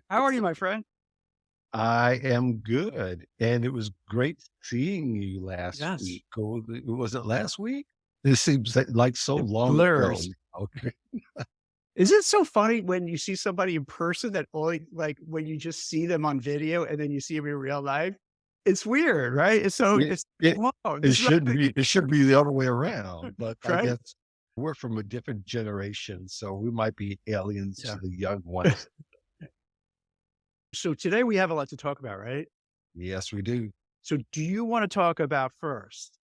How are you, my friend? I am good, and it was great seeing you last Yes. week. Or was it last week? This seems like so It long ago. blurs. Okay. Is it so funny when you see somebody in person that only like when you just see them on video and then you see them in real life? It's weird, right? It It's it whoa, it this is should be the other way around, but I right? guess we're from a different generation, so we might be aliens to Yeah. the young ones. So today we have a lot to talk about, right? Yes, we do. So do you want to talk about first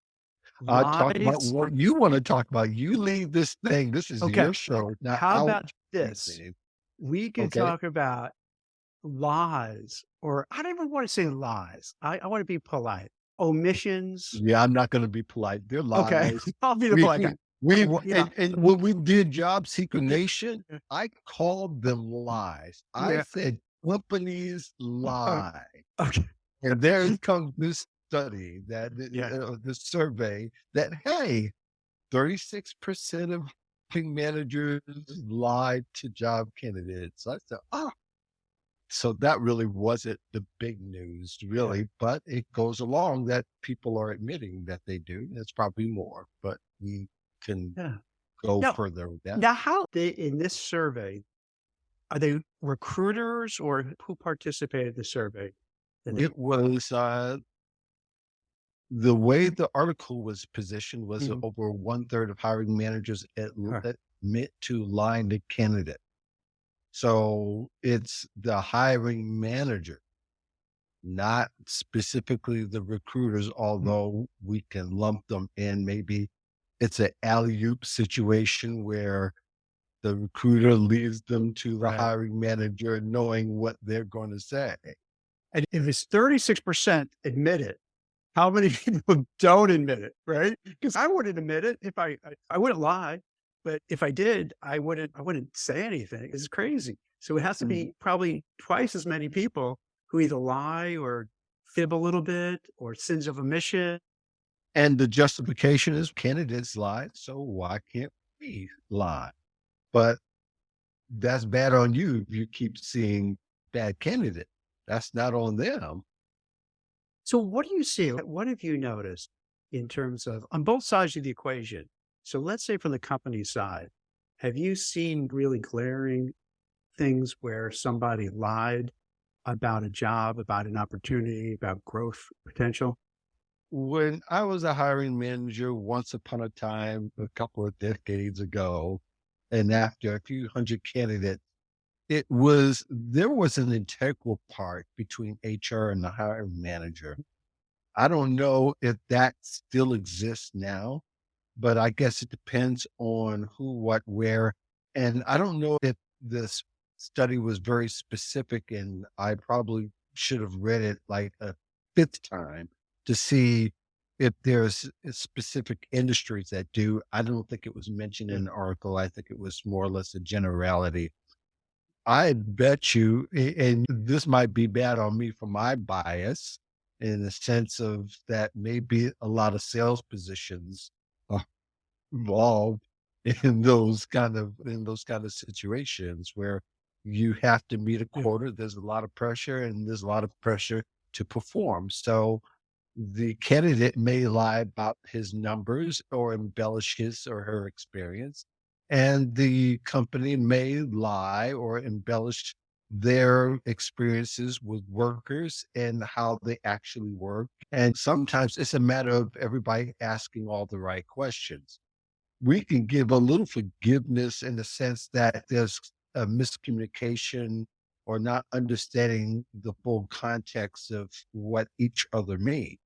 Talk about lies? what you wanna talk about. You lead this thing. This is Okay. your show, not How ours, about this? man. We could Okay? talk about lies, or I don't even want to say lies. I want to be polite. Omissions. Yeah, I'm not gonna be polite. They're Okay. lies. I'll be the We polite guy. Yeah. and when we did Job Seeker Nation, Yeah. I called them lies. I Yeah. said, "Companies Uh, lie." okay. And there comes this study that Yeah. this survey that, hey, 36% of hiring managers lied to job candidates. I said, "Oh." So that really wasn't the big news, Yeah. really, but it goes along that people are admitting that they do. It's probably more, but we can Yeah. go Now, further with that. now, how they in this survey are they recruiters or who participated in the survey? And they, It was the way the article was positioned was that Mhm. over one third of hiring managers Huh. admit to lying to candidate. So it's the hiring manager, not specifically the recruiters, Mm. although we can lump them in. Maybe it's an alley-oop situation where the recruiter leads them to the Right. hiring manager knowing what they're going to say. And if it's 36% admit it, how many people don't admit it, right? Because I wouldn't admit it if I wouldn't lie, but if I did, I wouldn't say anything. It's crazy. So it has to Mhm. be probably twice as many people who either lie or fib a little bit or sins of omission. And the justification is candidates lied, so why can't we lie? But that's bad on you if you keep seeing bad candidate. That's not on them. So what do you see? What have you noticed in terms of on both sides of the equation? So let's say from the company side, have you seen really glaring things where somebody lied about a job, about an opportunity, about growth potential? When I was a hiring manager once upon a time, a couple of decades ago, and after a few hundred candidates, there was an integral part between HR and the hiring manager. I don't know if that still exists now, but I guess it depends on who, what, where. And I don't know if this study was very specific, and I probably should have read it like a fifth time to see if there's specific industries that do. I don't think it was mentioned Yeah. in the article. I think it was more or less a generality. I bet you, and this might be bad on me for my bias in the sense of that maybe a lot of sales positions are involved in those kind of situations where you have to meet a Yeah. quota. There's a lot of pressure and there's a lot of pressure to perform. So the candidate may lie about his numbers or embellish his or her experience, and the company may lie or embellish their experiences with workers and how they actually work. And sometimes it's a matter of everybody asking all the right questions. We can give a little forgiveness in the sense that there's a miscommunication or not understanding the full context of what each other mean.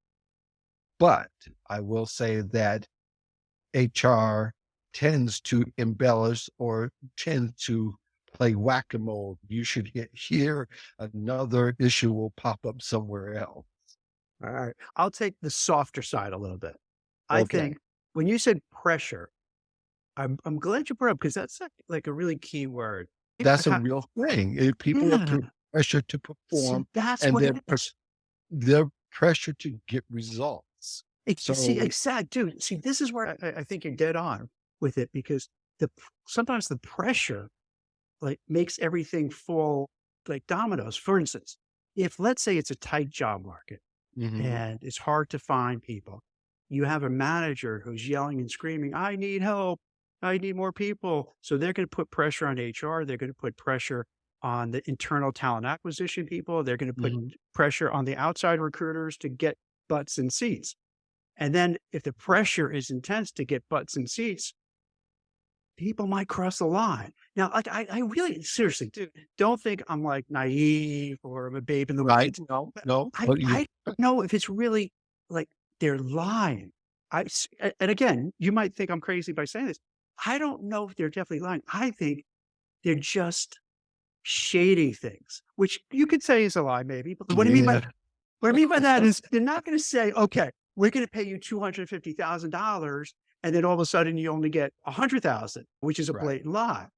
But I will say that HR tends to embellish or tend to play whack-a-mole. You should hit here, another issue will pop up somewhere else. All right. I'll take the softer side a little bit. I Okay. think when you said pressure, I'm glad you brought up because that's like a really key word. That's a real thing. People are Yeah. pressured to See, perform that's and what it is. they're pressured to get results. See, So exact dude. See, this is where I think you're dead on with it because sometimes the pressure like makes everything fall. like dominoes. For instance, if let's say it's a tight job market Hmm. and it's hard to find people, you have a manager who's yelling and screaming, I need help. I need more people. So they're going to put pressure on HR. They're going to put pressure on the internal talent acquisition people. They're going to put Hmm. pressure on the outside recruiters to get butts and seats. And then if the pressure is intense to get butts and seats, people might cross the line. Now, like I really seriously, dude, don't think I'm like naive or I'm a babe in the Right. woods. No, But no. I But you, I don't know if it's really like they're lying. And again, you might think I'm crazy by saying this. I don't know if they're definitely lying. I think they're just shady things, which you could say is a lie, maybe. But yeah. what I mean by that is they're not going to say, okay, we're going to pay you $250,000, and then all of a sudden you only get 100,000, which is a Right. blatant lie.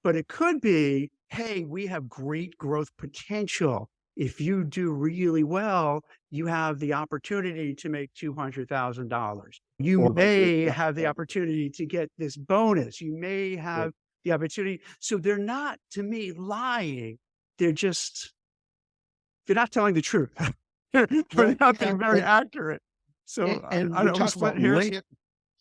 But it could be, hey, we have great growth potential. If you do really well, you have the opportunity to make $200,000. You may have the 400,000. opportunity to get this bonus. You may Yeah. have the opportunity. So they're not, to me, lying. They're just, they're not telling the truth. They're Right. not being very accurate. So And I we're don't know, talking split about hairs. layer,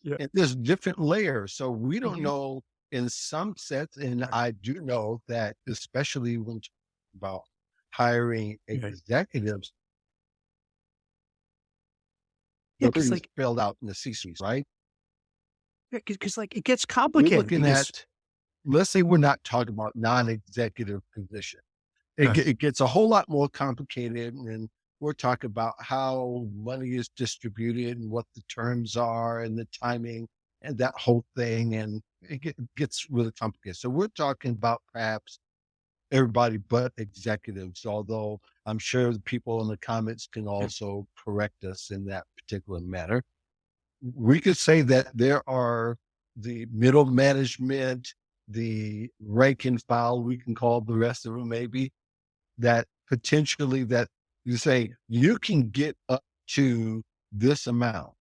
Yeah. and there's different layers. So we don't Mhm. know in some sense, and Right. I do know that especially when talking about hiring Right. executives, Yeah. the Cause things like, spelled out in the C-suite, right? yeah, cause like it gets We're complicated looking because, at, let's say we're not talking about non-executive position. right. It gets a whole lot more complicated, and we're talking about how money is distributed and what the terms are and the timing and that whole thing, and gets really complicated. So we're talking about perhaps everybody but executives, although I'm sure the people in the comments can Yeah. also correct us in that particular matter. We could say that there are the middle management, the rank and file, we can call the rest of them maybe, that potentially that you say you can get up to this amount.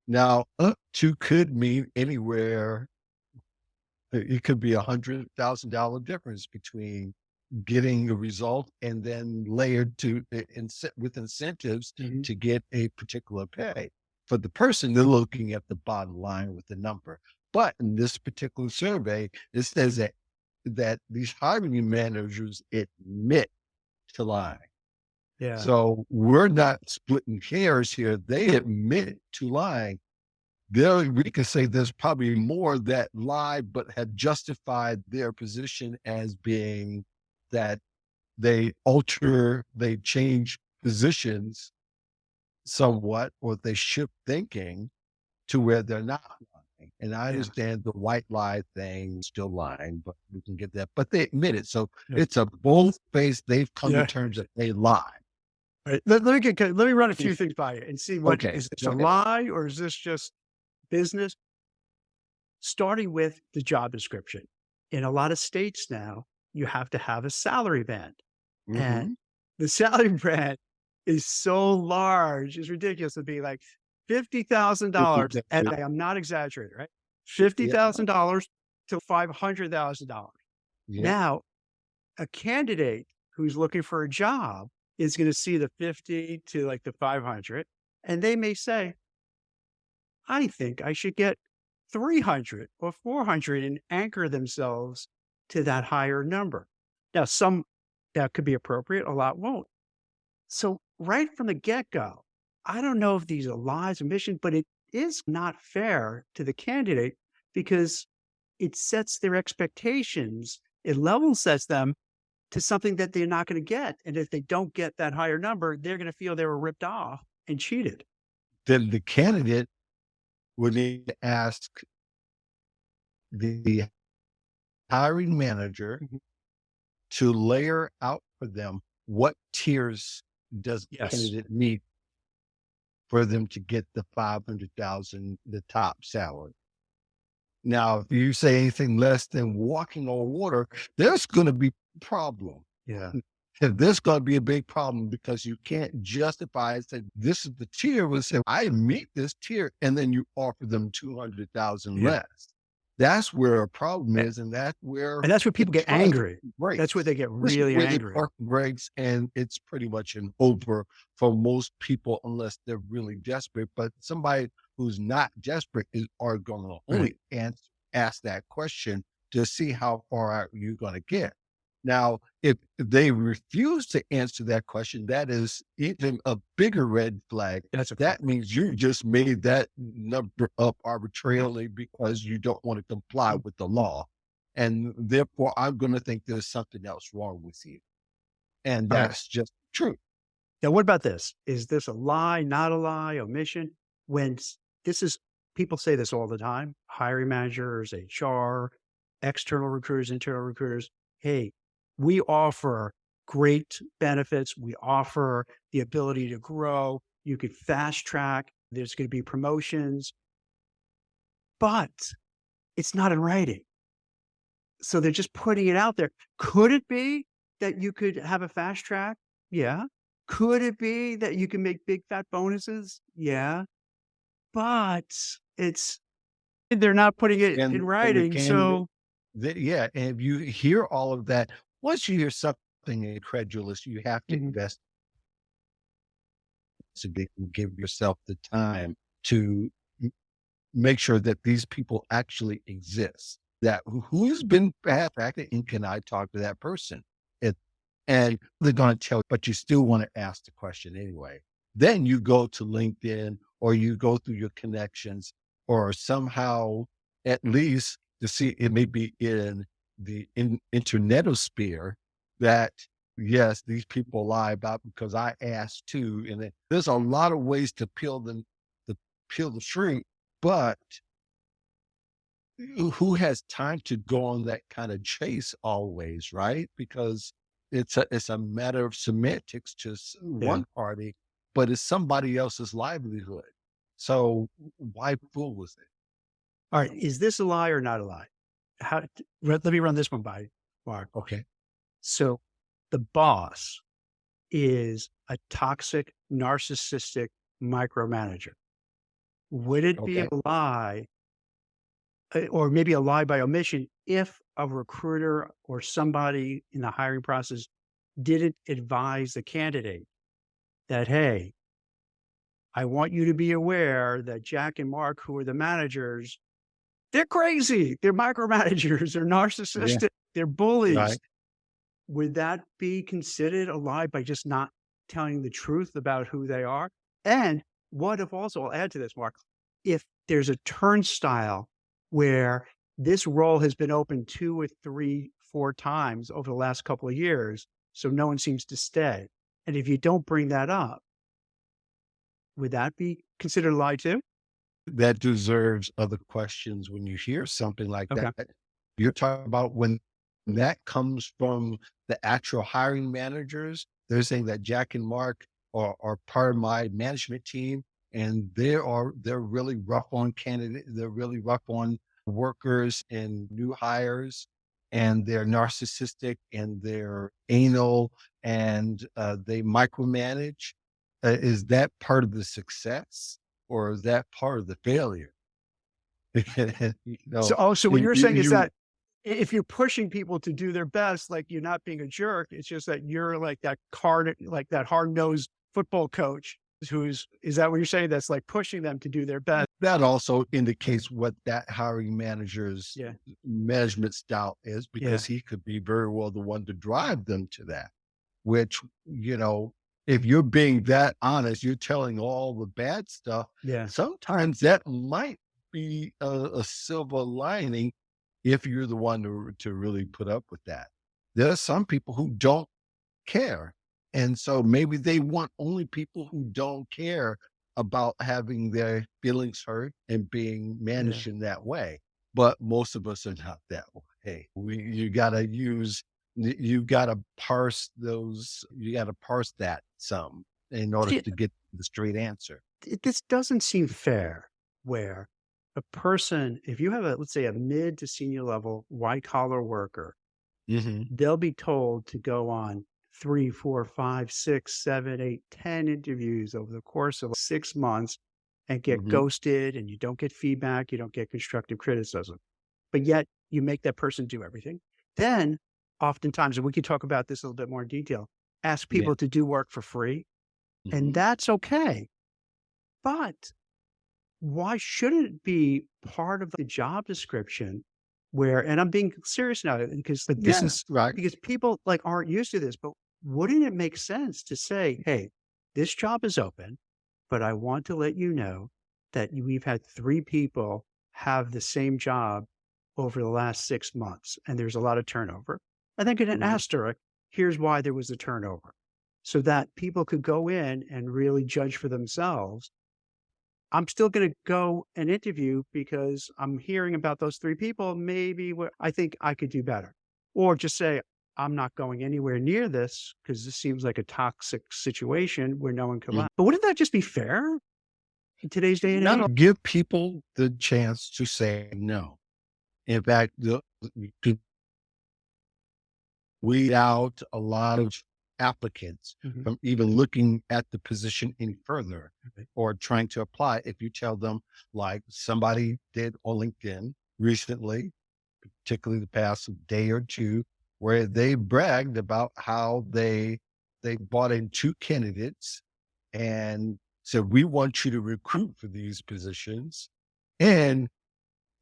Now, up to could mean anywhere. It could be $100,000 difference between getting a result and then layered to with incentives Mhm. to get a particular pay. For the person, they're looking at the bottom line with the number. But in this particular survey, it says that these hiring managers admit to lying. Yeah. So we're not splitting hairs here. They admit to lying. There, we can say there's probably more that lied, but had justified their position as being that they change positions somewhat, or they shift thinking to where they're not lying. And I Yeah. understand the white lie thing, still lying, but we can get that. But they admit it. So Yeah. it's a bold face. They've come to Yeah. terms that they lie. Right. Let me run a few things by you and see what Okay, is this go a ahead. lie or is this just business? Starting with the job description. In a lot of states now, you have to have a salary band. And Mhm. the salary band is so large, it's ridiculous to be like $50,000. And I'm not exaggerating, right? Yeah, $50,000 to $500,000. yeah. Now, a candidate who's looking for a job is going to see the 50 to like the 500, and they may say, I think I should get 300 or 400 and anchor themselves to that higher number. Now, some that could be appropriate, a lot won't. So, right from the get go, I don't know if these are lies or mission, but it is not fair to the candidate because it sets their expectations, it level sets them to something that they're not going to get. And if they don't get that higher number, they're going to feel they were ripped off and cheated. Then the candidate would need to ask the hiring manager Mhm. to layer out for them what tiers does the Yes. candidate need for them to get the 500,000, the top salary. Now, if you say anything less than walking on water, there's going to be a problem. Yeah. And there's going to be a big problem because you can't justify it. Say this is the tier. We say I meet this tier, and then you offer them 200,000 Yeah. less. That's where a problem is, and that's where And that's where the people get trust angry. That's where breaks. they get This is really where the angry. trust breaks, and it's pretty much an over for most people unless they're really desperate. But somebody who's not desperate are going to Right. only ask that question to see how far out you're going to get. Now, if they refuse to answer that question, that is even a bigger red flag. That's a That problem. means you just made that number up arbitrarily because you don't want to comply Mm. with the law. And therefore, I'm going to think there's something else wrong with you. And All right. that's just true. Now, what about this? Is this a lie, not a lie, omission? This is, people say this all the time, hiring managers, HR, external recruiters, internal recruiters. Hey, we offer great benefits. We offer the ability to grow. You could fast track. There's going to be promotions, but it's not in writing. So they're just putting it out there. Could it be that you could have a fast track? Yeah. Could it be that you can make big fat bonuses? Yeah. But it's they're not putting it in And the writing. candidate, So yeah. And if you hear all of that, once you hear something incredulous, you have to mhm, investigate and give yourself the time to make sure that these people actually exist. That who's been bad acting and can I talk to that person? It, and they're going to tell, but you still want to ask the question anyway. Then you go to LinkedIn or you go through your connections or somehow at least to see it may be in the internetosphere that yes, these people lie about because I asked too. And there's a lot of ways to peel the shrink, but who has time to go on that kind of chase always, right? Because it's a matter of semantics to yeah. one party, but it's somebody else's livelihood. So why fool with it? All right. Is this a lie or not a lie? Let me run this one by Mark. Okay. So the boss is a toxic, narcissistic micromanager. Would it be a Okay. lie, or maybe a lie by omission, if a recruiter or somebody in the hiring process didn't advise the candidate that, hey, I want you to be aware that Jack and Mark, who are the managers, they're crazy. They're micromanagers. They're Yeah. narcissistic. They're bullies. Right. Would that be considered a lie by just not telling the truth about who they are? And what if also, I'll add to this, Mark, if there's a turnstile where this role has been open 2 or 3, 4 times over the last couple of years, so no one seems to stay. And if you don't bring that up, would that be considered a lie too? That deserves other questions when you hear something like Okay. that. You're talking about when that comes from the actual hiring managers. They're saying that Jack and Mark are part of my management team, and they're really rough on candidates. They're really rough on workers and new hires, and they're narcissistic and they're anal and they micromanage. Is that part of the success? Or is that part of the failure? You So know, oh, so what you you're saying is you that if you're pushing people to do their best, like, you're not being a jerk, it's just that you're like that hard-nosed football coach who's is that what you're saying? That's, like, pushing them to do their best? that also indicates what that hiring manager's Yeah, management style is yeah, because he could be very well the one to drive them to that, which, you know, if you're being that honest, you're telling all the bad stuff, yeah, sometimes that might be a silver lining if you're the one to really put up with that. There are some people who don't care. And so maybe they want only people who don't care about having their feelings hurt and being yeah. managed in that way. But most of us are not that way. You gotta you gotta parse you gotta parse that some in order See, to get the straight answer. this doesn't seem fair where a person if you have a, let's say, a mid to senior level white collar worker, Hmm. they'll be told to go on 3, 4, 5, 6, 7, 8, 10 interviews over the course of 6 months and get Hmm. ghosted, and you don't get feedback, you don't get constructive criticism. but yet you make that person do everything. Then oftentimes, and we can talk about this a little bit more in detail, ask Yeah. people to do work for free, and Mhm. that's okay. But why shouldn't it be part of the job description where, and I'm being serious now because like this Yeah. is Right. because people like aren't used to this, but wouldn't it make sense to say, hey, this job is open, but I want to let you know that we've had 3 people have the same job over the last 6 months, and there's a lot of turnover. And then get an Mhm. asterisk, here's why there was a turnover. So that people could go in and really judge for themselves. I'm still gonna go and interview because I'm hearing about those 3 people, maybe where I think I could do better. Or just say, "I'm not going anywhere near this because this seems like a toxic situation where no one can Mhm. laugh." But wouldn't that just be fair in today's day and Not age? only give people the chance to say no. In fact, to weed out a lot of applicants Mhm. from even looking at the position any further Okay. or trying to apply. If you tell them, like somebody did on LinkedIn recently, particularly the past day or two, where they bragged about how they brought in 2 candidates and said, "We want you to recruit for these positions." And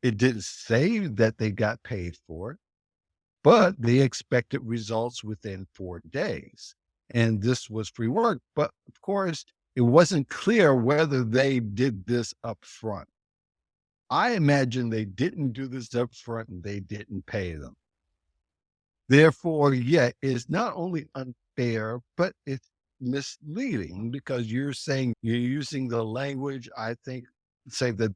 it didn't say that they got paid for it, but they expected results within 4 days. And this was free work. But of course, it wasn't clear whether they did this up front. I imagine they didn't do this up front and they didn't pay them. Therefore, yeah, it's not only unfair, but it's misleading because you're saying you're using the language, I think, say that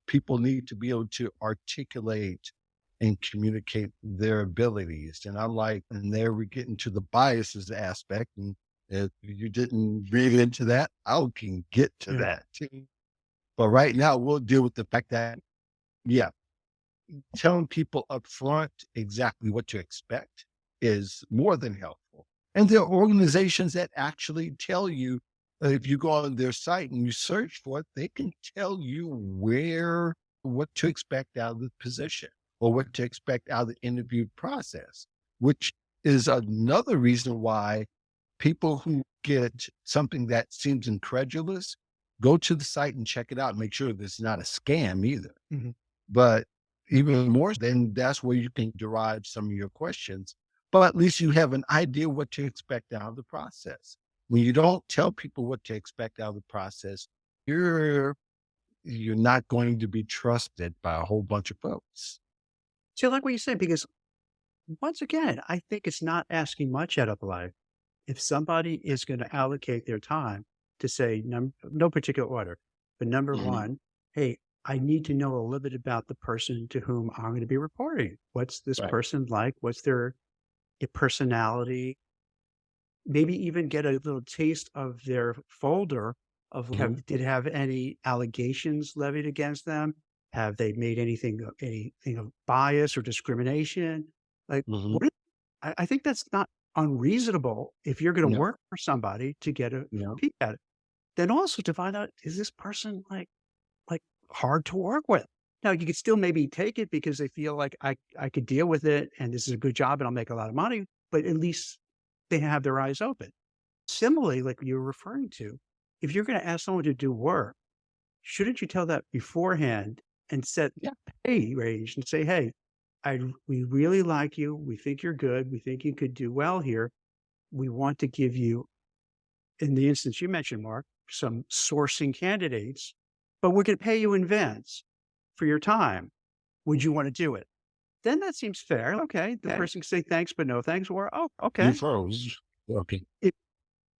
people need to be able to articulate and communicate their abilities. And I'm like, and there we get into the biases aspect. And if you didn't read into that, I can get to Yeah. that. But right now, we'll deal with the fact that, yeah, telling people up front exactly what to expect is more than helpful. And there are organizations that actually tell you, if you go on their site and you search for it, they can tell you what to expect out of the position or what to expect out of the interview process, which is another reason why people who get something that seems incredulous go to the site and check it out and make sure that it's not a scam either. Mhm. But even more, then that's where you can derive some of your questions. But at least you have an idea what to expect out of the process. When you don't tell people what to expect out of the process, you're you're not going to be trusted by a whole bunch of folks. So I like what you said because once again, I think it's not asking much out of life. If somebody is gonna allocate their time to say no particular order, but number Mhm. 1, "Hey, I need to know a little bit about the person to whom I'm gonna be reporting. What's this Right. person like? What's their personality?" Maybe even get a little taste of their folder of Mhm. have did have any allegations levied against them? Have they made anything of bias or discrimination? Like, Mhm. what I think that's not unreasonable if you're gonna No. work for somebody to get a No. peek at it. Then also to find out, is this person, like, hard to work with? Now, you could still maybe take it because they feel like I could deal with it, and this is a good job, and I'll make a lot of money, but at least they have their eyes open. Similarly, like you were referring to, if you're gonna ask someone to do work, shouldn't you tell that beforehand and set Yeah. pay range and say, "Hey, we really like you. We think you're good. We think you could do well here. We want to give you," in the instance you mentioned, Mark, some sourcing candidates, but we're gonna pay you in advance for your time. Would you wanna do it? Then that seems fair. Okay, the Yeah. person can say thanks, but no thanks, or, "Oh, You okay." froze. Okay. If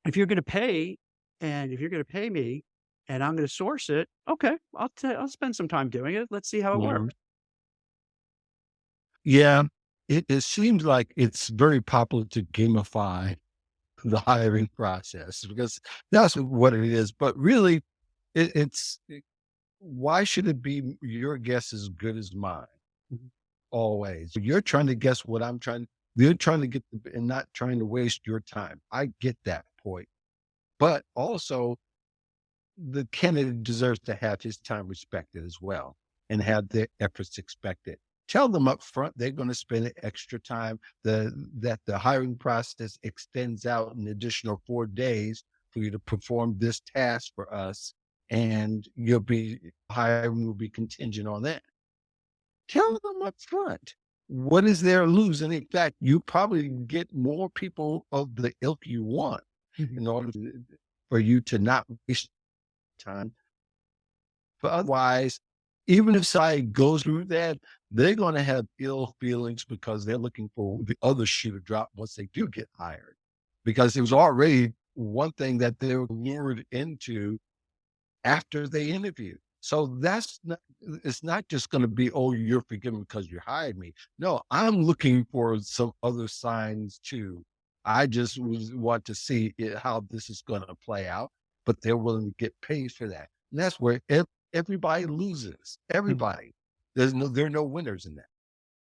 if you're gonna pay if you're gonna pay me and I'm gonna source it, okay, I'll spend some time doing it. Let's see how it Mhm. works. Yeah. It seems like it's very popular to gamify the hiring process because that's what it is. But really, why should it be your guess as good as mine Mhm. always? You're trying to guess what I'm trying. You're trying to get and not trying to waste your time. I get that point, but also the candidate deserves to have his time respected as well and have their efforts expected. Tell them up front they're going to spend extra time, that the hiring process extends out an additional 4 days for you to perform this task for us, and you'll be hiring will be contingent on that. Tell them up front. What is there to lose? And in fact, you probably get more people of the ilk you want Mhm. in order for you to not waste time. But otherwise, even if side goes through that, they're going to have ill feelings because they're looking for the other shoe to drop once they do get hired. Because it was already one thing that they were lured into after they interview. So that's not, it's not just going to be, oh, you're forgiven because you hired me. No, I'm looking for some other signs too. I just want to see how this is going to play out, but they're willing to get paid for that. And that's where everybody loses. Mhm. Everybody. There are no winners in that.